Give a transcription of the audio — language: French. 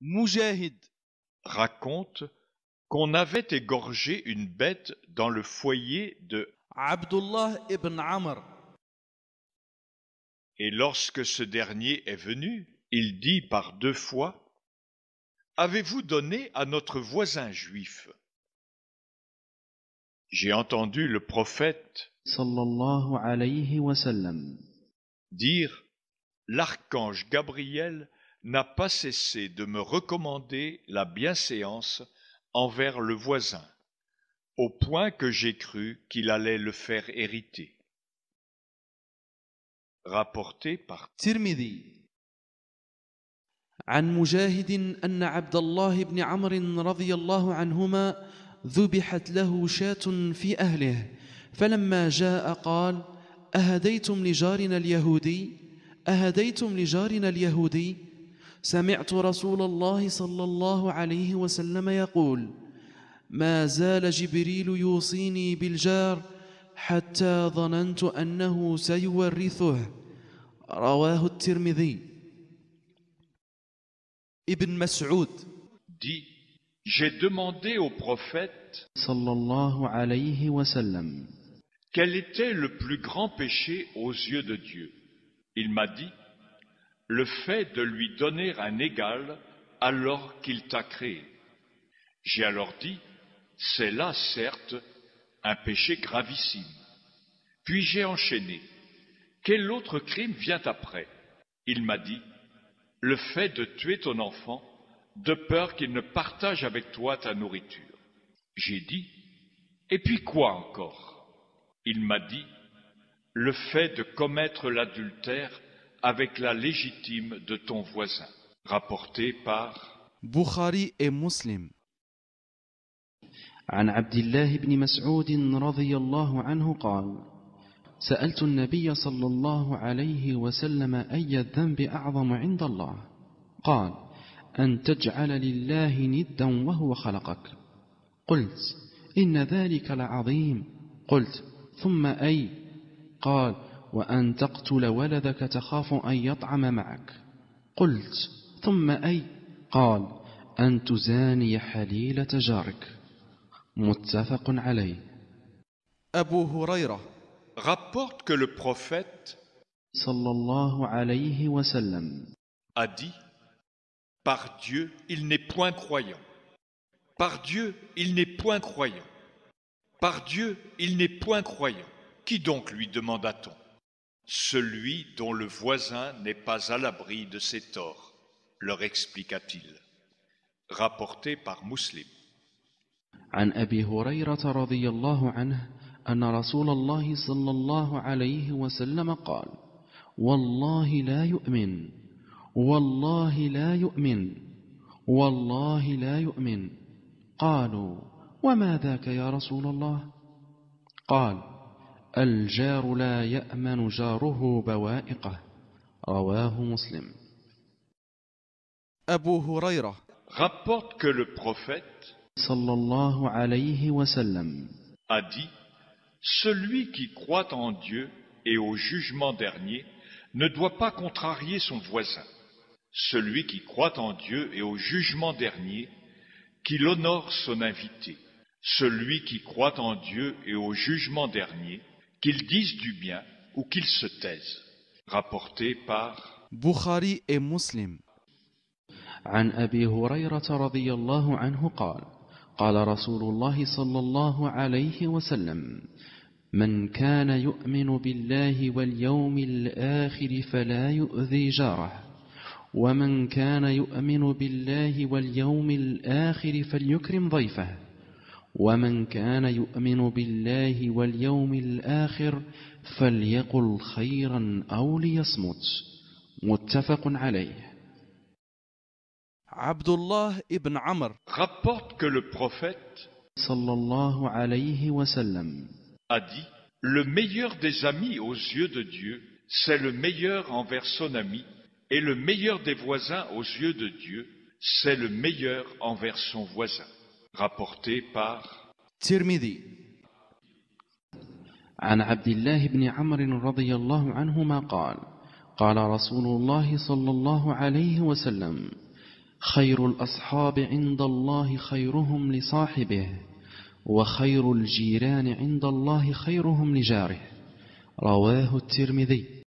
Mujahid raconte qu'on avait égorgé une bête dans le foyer de Abdullah ibn Amr. Et lorsque ce dernier est venu, il dit par 2 fois: Avez-vous donné à notre voisin juif? J'ai entendu le prophète sallallahu alayhi wa sallam dire: L'archange Gabriel n'a pas cessé de me recommander la bienséance envers le voisin, au point que j'ai cru qu'il allait le faire hériter. Rapporté par Tirmidhi. عن مجاهد أن عبد الله بن عمرو رضي الله عنهما ذبحت له شاة في أهله فلما جاء قال أهديتم لجارنا اليهودي سمعت رسول الله صلى الله عليه وسلم يقول ما زال جبريل يوصيني بالجار حتى ظننت أنه سيورثه رواه الترمذي. Ibn Mas'ud dit: J'ai demandé au prophète sallallahu alayhi wa sallam quel était le plus grand péché aux yeux de Dieu. Il m'a dit: le fait de lui donner un égal alors qu'il t'a créé. J'ai alors dit: c'est là, certes, un péché gravissime. Puis j'ai enchaîné: quel autre crime vient après? Il m'a dit: le fait de tuer ton enfant, de peur qu'il ne partage avec toi ta nourriture. J'ai dit: et puis quoi encore? Il m'a dit: le fait de commettre l'adultère avec la légitime de ton voisin. Rapporté par Bukhari et Muslim. عن عبد الله بن مسعود رضي الله عنه قال سألت النبي صلى الله عليه وسلم أي الذنب أعظم عند الله؟ قال أن تجعل لله ندا وهو خلقك. قلت إن ذلك لعظيم. قلت ثم أي؟ قال وأن تقتل ولدك تخاف أن يطعم معك. قلت ثم أي؟ قال أن تزاني حليلة جارك. متفق عليه. Abu Huraira rapporte que le prophète sallallahu alayhi wa sallam a dit: par Dieu, il n'est point croyant. Par Dieu, il n'est point croyant. Par Dieu, il n'est point croyant. Qui donc lui demanda-t-on? Celui dont le voisin n'est pas à l'abri de ses torts, leur expliqua-t-il. Rapporté par Muslim. عن أبي هريرة رضي الله عنه أن رسول الله صلى الله عليه وسلم قال والله لا يؤمن والله لا يؤمن والله لا يؤمن. قالوا وما ذاك يا رسول الله؟ قال الجار لا يأمن جاره بوائقه. رواه مسلم. Abu Huraira rapporte que le prophète sallallahu alayhi wa sallam a dit: celui qui croit en Dieu et au jugement dernier ne doit pas contrarier son voisin. Celui qui croit en Dieu et au jugement dernier, qu'il honore son invité. Celui qui croit en Dieu et au jugement dernier, qu'il dise du bien ou qu'il se taise. Rapporté par Bukhari et Muslim. عن أبي هريرة رضي الله عنه قال قال رسول الله صلى الله عليه وسلم من كان يؤمن بالله واليوم الآخر فلا يؤذي جاره ومن كان يؤمن بالله واليوم الآخر فليكرم ضيفه ومن كان يؤمن بالله واليوم الآخر فليقل خيرا أو ليصمت. متفق عليه. Abdullah ibn Amr rapporte que le prophète sallallahu alayhi wa sallam a dit: le meilleur des amis aux yeux de Dieu, c'est le meilleur envers son ami, et le meilleur des voisins aux yeux de Dieu, c'est le meilleur envers son voisin. Rapporté par Tirmidhi. عن عبد الله بن عمرو رضي الله عنهما قال قال رسول الله صلى الله عليه وسلم خير الأصحاب عند الله خيرهم لصاحبه وخير الجيران عند الله خيرهم لجاره. رواه الترمذي.